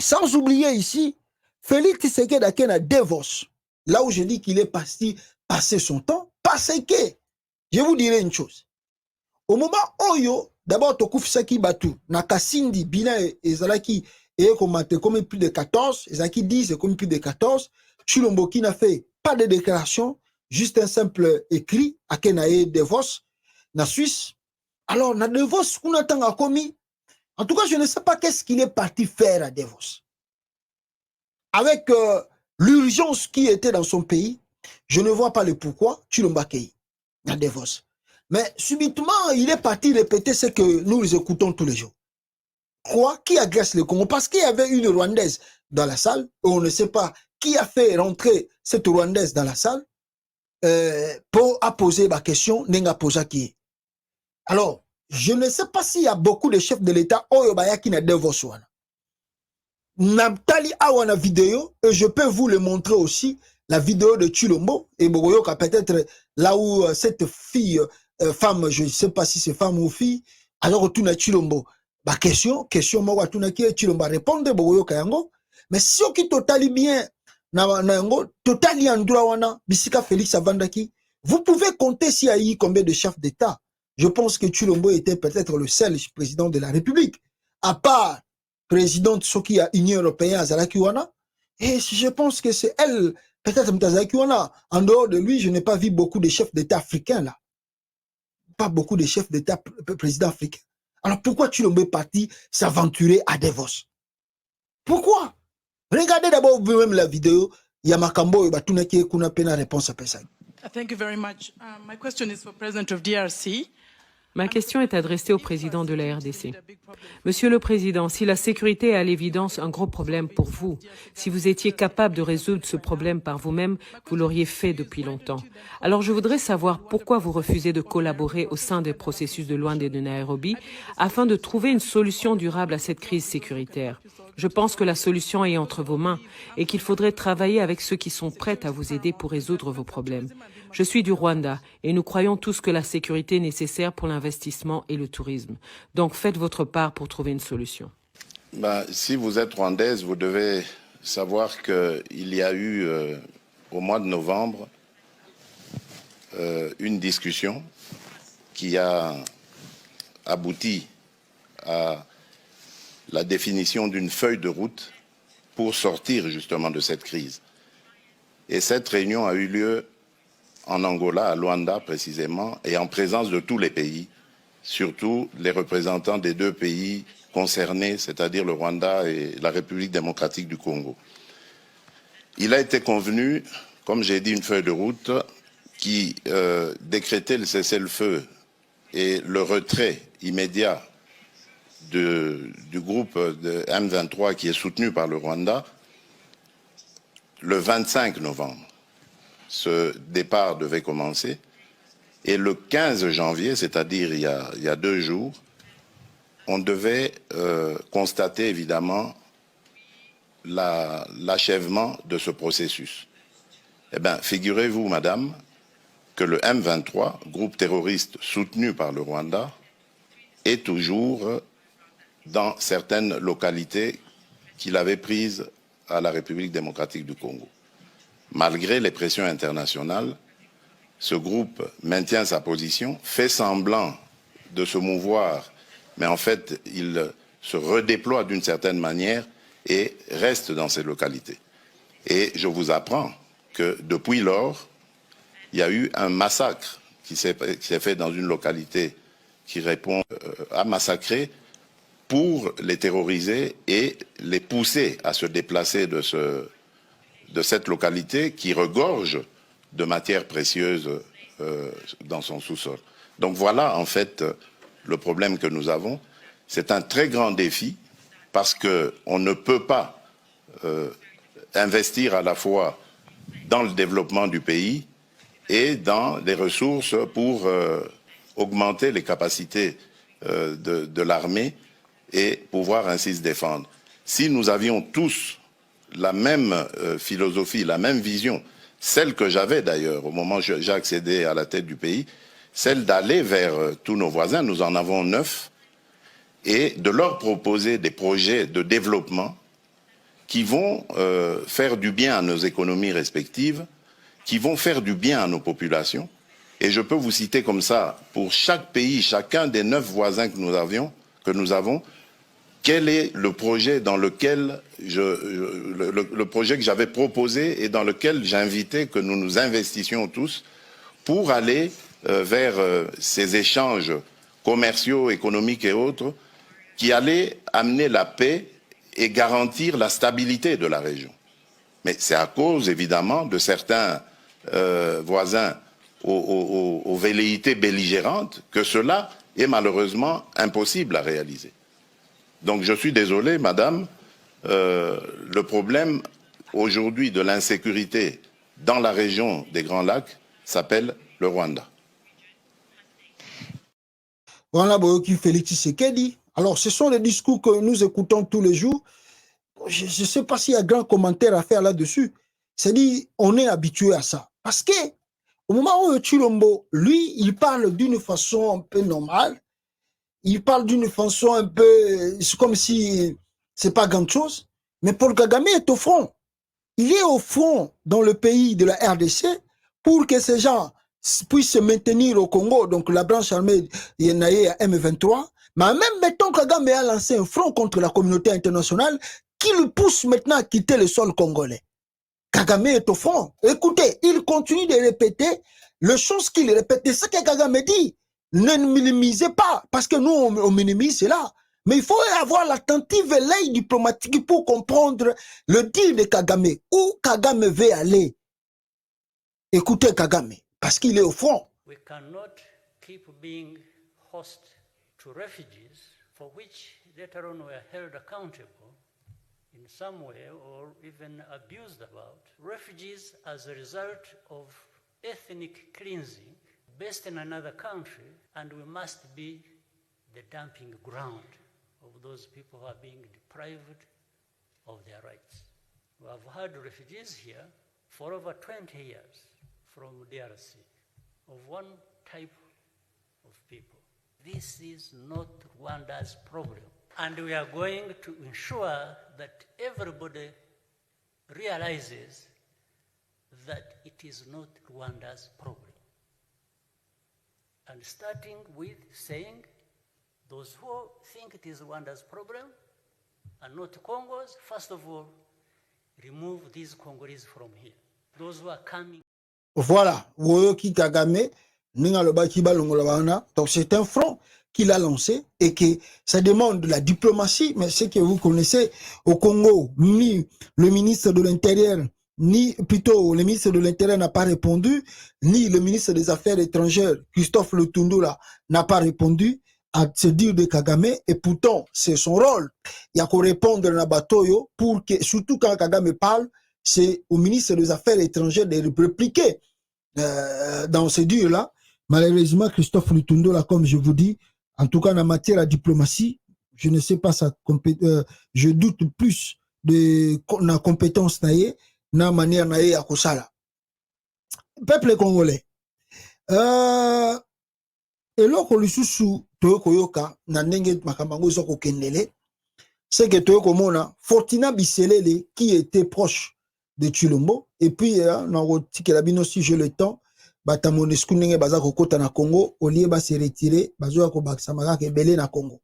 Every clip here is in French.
Sans oublier ici, Félix Tshisekedi a à Davos, là où je dis qu'il est parti passer son temps, parce que, je vous dirai une chose. Au moment où, d'abord, Tokufisaki Batu, Nakasindi, Bina et Zalaki, et comme plus de 14, Zaki 10 et comme plus de 14, Chilomboki n'a fait pas de déclaration, juste un simple écrit à Kenae Davos, na Suisse. Alors, na Davos, on attend à commis. En tout cas, je ne sais pas qu'est-ce qu'il est parti faire à Davos. Avec l'urgence qui était dans son pays, je ne vois pas le pourquoi Chilombakei à Davos. Mais subitement, il est parti répéter ce que nous écoutons tous les jours. Quoi? Qui agresse le Congo? Parce qu'il y avait une Rwandaise dans la salle, et on ne sait pas qui a fait rentrer cette Rwandaise dans la salle pour poser ma question, Nenga Pozaki. Alors, je ne sais pas s'il y a beaucoup de chefs de l'État qui na Davos wana. Namtali awana vidéo, et je peux vous le montrer aussi, la vidéo de Chilombo, et Bogoyoka peut-être là où cette fille, femme, je ne sais pas si c'est femme ou fille, alors tout na Chilombo. Bah question, moi tout na qui Chilombo répondre, Bogoyoka yango, mais si on qui totali bien, na yango, totali androit wana, Bisika Félix Avandaki, vous pouvez compter s'il y a eu combien de chefs d'État. Je pense que Chilombo était peut-être le seul président de la République, à part présidente Soki à Union Européenne à Zalakiwana. Et je pense que c'est elle, peut-être Mtazakiwana. En dehors de lui, je n'ai pas vu beaucoup de chefs d'État africains là. Pas beaucoup de chefs d'État présidents africains. Alors pourquoi tu l'as parti s'aventurer à Davos? Pourquoi? Regardez d'abord vous-même la vidéo. Yamakambo et Batunaki kuna pena réponse à ça. Thank you very much. My question is for President of DRC. Ma question est adressée au président de la RDC. Monsieur le Président, si la sécurité est à l'évidence un gros problème pour vous, si vous étiez capable de résoudre ce problème par vous-même, vous l'auriez fait depuis longtemps. Alors je voudrais savoir pourquoi vous refusez de collaborer au sein des processus de Luanda et de Nairobi afin de trouver une solution durable à cette crise sécuritaire. Je pense que la solution est entre vos mains et qu'il faudrait travailler avec ceux qui sont prêts à vous aider pour résoudre vos problèmes. Je suis du Rwanda et nous croyons tous que la sécurité est nécessaire pour l'investissement et le tourisme. Donc faites votre part pour trouver une solution. Si vous êtes rwandaise, vous devez savoir qu'il y a eu au mois de novembre une discussion qui a abouti à la définition d'une feuille de route pour sortir justement de cette crise. Et cette réunion a eu lieu en Angola, à Luanda précisément, et en présence de tous les pays, surtout les représentants des deux pays concernés, c'est-à-dire le Rwanda et la République démocratique du Congo. Il a été convenu, comme j'ai dit, une feuille de route qui décrétait le cessez-le-feu et le retrait immédiat du groupe de M23 qui est soutenu par le Rwanda le 25 novembre. Ce départ devait commencer et le 15 janvier, c'est-à-dire il y a 2 jours, on devait constater évidemment l'achèvement de ce processus. Eh bien, figurez-vous, madame, que le M23, groupe terroriste soutenu par le Rwanda, est toujours dans certaines localités qu'il avait prises à la République démocratique du Congo. Malgré les pressions internationales, ce groupe maintient sa position, fait semblant de se mouvoir, mais en fait, il se redéploie d'une certaine manière et reste dans ces localités. Et je vous apprends que depuis lors, il y a eu un massacre qui s'est fait dans une localité qui répond à massacrer pour les terroriser et les pousser à se déplacer de cette localité qui regorge de matières précieuses dans son sous-sol. Donc voilà en fait le problème que nous avons. C'est un très grand défi parce qu'on ne peut pas investir à la fois dans le développement du pays et dans les ressources pour augmenter les capacités de l'armée et pouvoir ainsi se défendre. Si nous avions tous la même philosophie, la même vision, celle que j'avais d'ailleurs au moment où j'ai accédé à la tête du pays, celle d'aller vers tous nos voisins, nous en avons 9, et de leur proposer des projets de développement qui vont faire du bien à nos économies respectives, qui vont faire du bien à nos populations. Et je peux vous citer comme ça, pour chaque pays, chacun des 9 voisins que nous avons, quel est le projet dans lequel le projet que j'avais proposé et dans lequel j'invitais que nous nous investissions tous pour aller vers ces échanges commerciaux, économiques et autres qui allaient amener la paix et garantir la stabilité de la région. Mais c'est à cause, évidemment, de certains voisins aux velléités belligérantes que cela est malheureusement impossible à réaliser. Donc je suis désolé, madame, le problème aujourd'hui de l'insécurité dans la région des Grands Lacs s'appelle le Rwanda. Voilà, Boyoki Félix Tshisekedi. Alors, ce sont les discours que nous écoutons tous les jours. Je ne sais pas s'il y a grand commentaire à faire là-dessus. C'est-à-dire, on est habitué à ça. Parce que, au moment où Chilombo, lui, il parle d'une façon un peu normale. Il parle d'une façon un peu, c'est comme si c'est pas grand chose. Mais Paul Kagame est au front. Il est au front dans le pays de la RDC pour que ces gens puissent se maintenir au Congo, donc la branche armée Yenaye à M23. Mais en même temps, Kagame a lancé un front contre la communauté internationale qui le pousse maintenant à quitter le sol congolais. Kagame est au front. Écoutez, il continue de répéter les choses qu'il répète. C'est ce que Kagame dit. Ne minimisez pas, parce que nous, on minimise cela. Mais il faut avoir l'attentive l'œil diplomatique pour comprendre le deal de Kagame. Où Kagame veut aller. Écoutez Kagame, parce qu'il est au front. We cannot keep being host to refugees for which later on were held accountable in some way or even abused about. Refugees as a result of ethnic cleansing based in another country, and we must be the dumping ground of those people who are being deprived of their rights. We have had refugees here for over 20 years from DRC, of one type of people. This is not Rwanda's problem. And we are going to ensure that everybody realizes that it is not Rwanda's problem. And starting with saying, those who think it is Rwanda's problem and not Congo's, first of all, remove these Congolese from here. Those who are coming. Voilà, Woyoki Kagame, donc c'est un front qu'il a lancé et que ça demande de la diplomatie, mais ce que vous connaissez au Congo, ni le ministre de l'Intérieur, ni plutôt le ministre de l'Intérieur n'a pas répondu, ni le ministre des Affaires étrangères, Christophe Lutundula, n'a pas répondu à ce dire de Kagame, et pourtant c'est son rôle. Il y a qu'à répondre à Batoyo pour que, surtout quand Kagame parle, c'est au ministre des Affaires étrangères de répliquer dans ce dire-là. Malheureusement, Christophe Lutundula, comme je vous dis, en tout cas en matière de diplomatie, je ne sais pas je doute plus de la compétence naïe, na manière naïe à Kosala. Peuple congolais. Et loko lisusu toyoko yoka na ndenge makambango zoko kendele, c'est que toyoko mona Fortina Biselele qui était proche de Chilombo, et puis si j'ai le temps, batamonesku ndenge baza kokota na Congo, au lieu se retirer, bazo ko bakisa magaka ebele na Congo.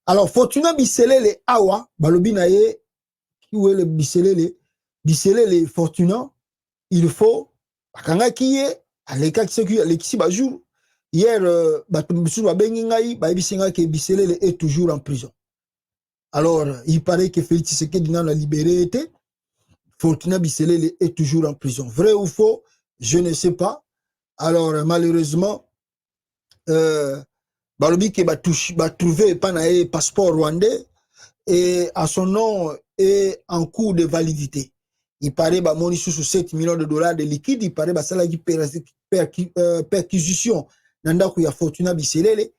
Alors Fortuna Biselele awa balobi na ye ki wele Biselele Fortuna, il faut bakanga kiye aleka kiseku alekisi bajour. Hier batumbisu babengi ngai bayibisinga ke Biselele est toujours en prison. Alors il paraît que Félix Tshisekedi n'a libéré été. Fortuna Biselele est toujours en prison. Vrai ou faux, je ne sais pas. Alors, malheureusement, Balobi qui va trouver un passeport rwandais et à son nom est en cours de validité. Il paraît que moni sous 7 millions de dollars de liquide, il paraît que ça perquisition dans ya Fortuna Biselele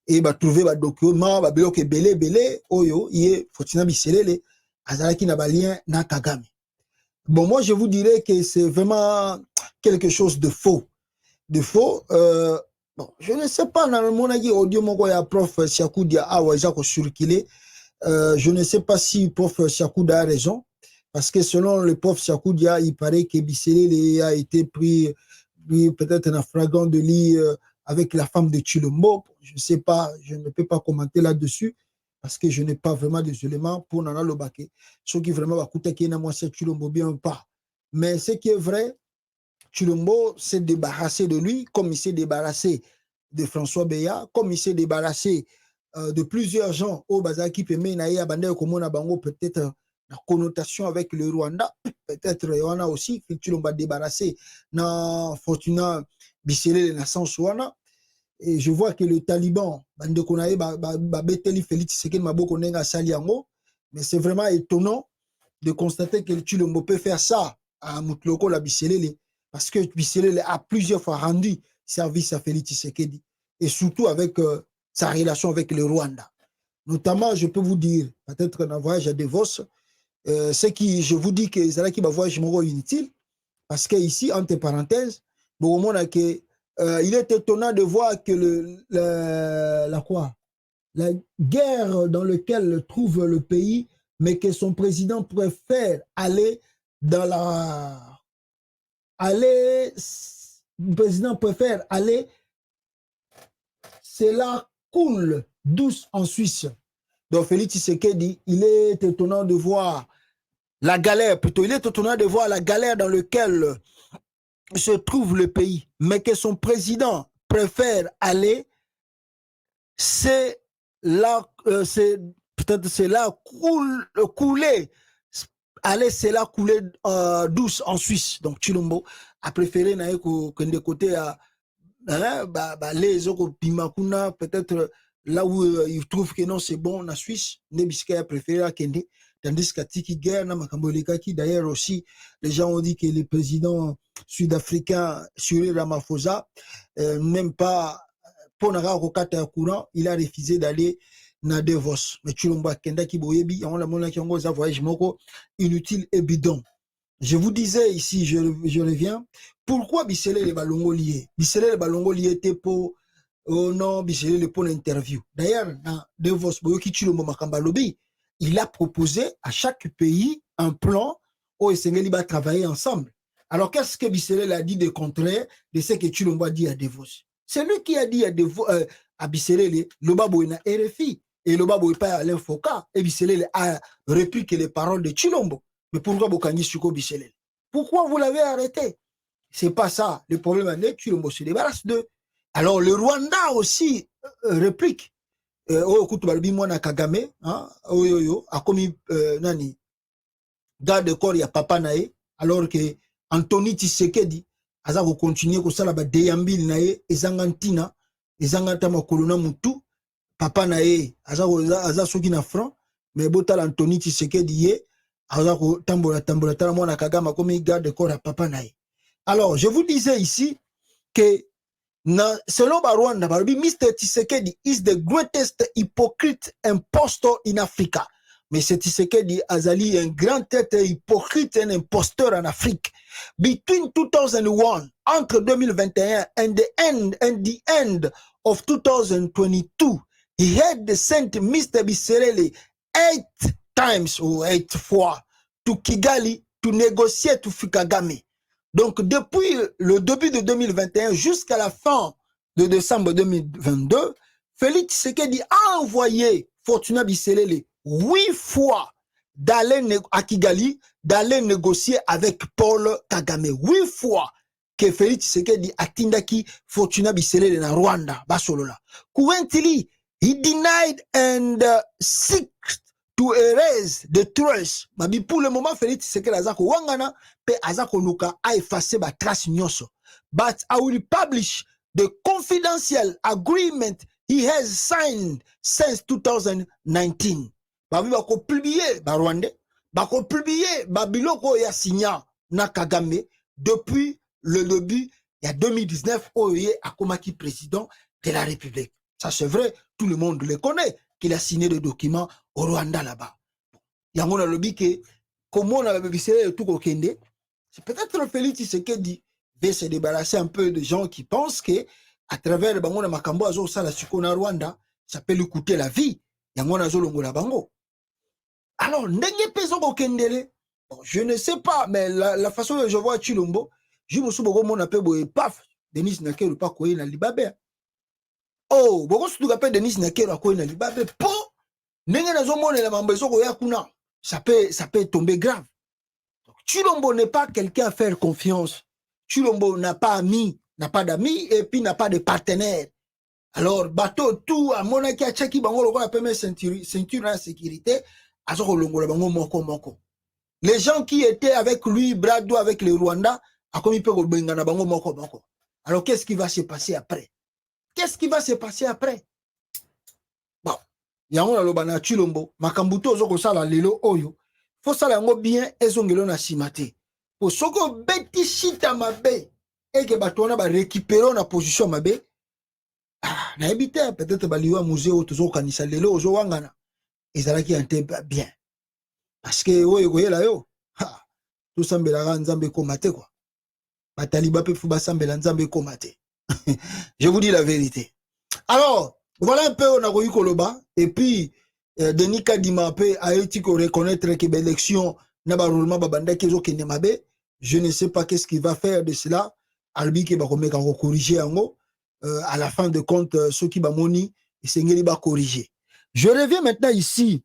et va trouver un document, va bloquer belé oyo yé Fortuna Biselele azalaki na balien na Kagame. Bon, moi, je vous dirais que c'est vraiment quelque chose de faux. De faux. Bon, je ne sais pas, dans mon avis, audio, mon prof Siakoudia a circulé. Je ne sais pas si prof Siakoudia a raison. parce que selon le prof Sakoudia, il paraît que Bisselele a été pris peut-être un flagrant délit avec la femme de Chilombo. Je ne sais pas, je ne peux pas commenter là-dessus parce que je n'ai pas vraiment des éléments pour Nana Lobake. Ce qui vraiment va coûter qu'il y ait un Chilombo bien ou pas. Mais ce qui est vrai, Chilombo s'est débarrassé de lui comme il s'est débarrassé de François Beya, comme il s'est débarrassé de plusieurs gens au Bazaki Pemenaïa Bandé Komona Bango, peut-être la connotation avec le Rwanda, peut-être il y en a aussi, Chilombo débarrassé dans Fortuna Bissele de naissance Rwanda. Et je vois que le Taliban, Bande Konaï, Beteli Félix Tshisekedi Maboko Nenga Saliango, mais c'est vraiment étonnant de constater que Chilombo peut faire ça à Moutloko la Bissele, parce que Bissele a plusieurs fois rendu service à Félix Tshisekedi, et surtout avec sa relation avec le Rwanda. Notamment, je peux vous dire, peut-être un voyage à Davos, ce qui, je vous dis que c'est là qui va voyage inutile, parce qu'ici, entre parenthèses, il est étonnant de voir que la guerre dans laquelle trouve le pays, mais que son président préfère aller dans la... le président préfère aller, cela coule douce en Suisse. Donc Félix Tshisekedi, il est étonnant de voir la galère, plutôt, il est étonnant de voir la galère dans laquelle se trouve le pays, mais que son président préfère aller, c'est là, peut-être c'est là couler, aller c'est là couler douce en Suisse. Donc Chilombo a préféré que de côté à les autres Pimakuna, peut-être là où il trouve que non c'est bon en Suisse, Nebiska a préféré à Kende. Tandis qu'à Tiki Guerre, d'ailleurs aussi, les gens ont dit que le président sud-africain, Cyril Ramaphosa, même pas pour Rokata courant, il a refusé d'aller à Davos. Mais Chilombo Kenda Kiboyebi, on a un voyage inutile et bidon. Je vous disais ici, je reviens, pourquoi Bissele les ballons liés? Bissele les ballons liés étaient pour, oh non, Bissele les pour l'interview. D'ailleurs, dans Davos, Boyoki Chilombo Makambalobi, il a proposé à chaque pays un plan où il va travailler ensemble. Alors, qu'est-ce que Bissele a dit de contraire de ce que Chilombo a dit à Davos? C'est lui qui a dit à Bissele, le babo est RFI, et le babo est pas à l'infoca, et Bissele a répliqué les paroles de Chilombo. Mais pourquoi Bokani Suko Bissele? Pourquoi vous l'avez arrêté? C'est pas ça. Le problème est que Chilombo se débarrasse d'eux. Alors, le Rwanda aussi réplique. Kagame, a commis nani garde corps ya papa nae, alors que Anthony Tshisekedi aza ko continuer ko sala ba deyambil nae ezangantina ezangata makolona mutu papa nae aza soki na front, mais botala Anthony Tshisekedi ye aza ko tambola tala mwana Kagame comme garde corps ya papa nae. Alors je vous disais ici que selon Rwanda, Mr. Tshisekedi is the greatest hypocrite impostor in Africa. Mais Tshisekedi Azali un grand tête hypocrite et un imposteur en Afrique. Between 2001, entre 2021 and the end of 2022, he had sent Mr. Bissele 8 times ou 8 fois to Kigali to négocier to Kagame. Donc, depuis le début de 2021 jusqu'à la fin de décembre 2022, Félix Tshisekedi a envoyé Fortuna Bissele 8 fois d'aller à Kigali, d'aller négocier avec Paul Kagame. 8 fois que Félix Tshisekedi a tindaki Fortuna Bissele na Rwanda. Basolola. Currently, he denied and seeked to erase the trace. Mabi pour le moment, Félix Tshisekedi azako wangana pe azako luka a effacé ba trace nyoso. But I will publish the confidential agreement he has signed since 2019. Babi bako publier ba Rwanda, bako publier ba biloko ya signa na Kagame depuis le début il y a 2019 oye akomaki président de la République. Ça c'est vrai, tout le monde le connaît qu'il a signé des documents au Rwanda là-bas. Il y a un lobby qui, comment on a visité tout au Kende, c'est peut-être Félix Tshisekedi veut se débarrasser un peu de gens qui pensent que à travers le bango na makambo azo sala sukona Rwanda, ça peut lui coûter la vie. Il y a un longo la bango. Alors, ndenge peso ko kendele, Bon, je ne sais pas, mais la façon dont je vois Chilombo, je me suis dit, mon appel, paf, Denis Nakero, pas quoi, na libabe. Oh, beaucoup surtout appel Denis Nakero, quoi, na libabe. Po, n'engue na zomo ne la mambezo ko ya kuna. Ça peut tomber grave. Chilombo n'est pas quelqu'un à faire confiance. Chilombo n'a pas ami, n'a pas d'amis et puis n'a pas de partenaire. Alors, bateau, tout, à mon avis, à Tchaki, bango, la première ceinture en sécurité, à ce longo, bango, moko. Les gens qui étaient avec lui, Brado, avec les Rwandais, à comme il peut bengana bango, moko. Alors, qu'est-ce qui va se passer après? Qu'est-ce qui va se passer après? Bon, yango la lobana Chilombo, makambuto ozoko sala lelo oyo, faut sala yango bien, ezongelo na simate. Pour soko beti shita mabe, et que batona ba récupérer na position mabe, na ebite peut-être baliwa musée otozo kanisa lelo ozo wangana ezalaki ante bien parce que oyo koyela yo tout sambela nzambe komate quoi bataliba pe fu basambela nzambe komate. Je vous dis la vérité. Alors voilà un peu on a koyi koloba et puis Denis Kadima pe a été ko reconnaître que l'élection na ba roulement babanda kezo kende mabe. Je ne sais pas qu'est-ce qu'il va faire de cela. Albi ke ba komeka ko corriger yango. À la fin de compte, ceux qui m'a moni, ils s'engagent à corriger. Je reviens maintenant ici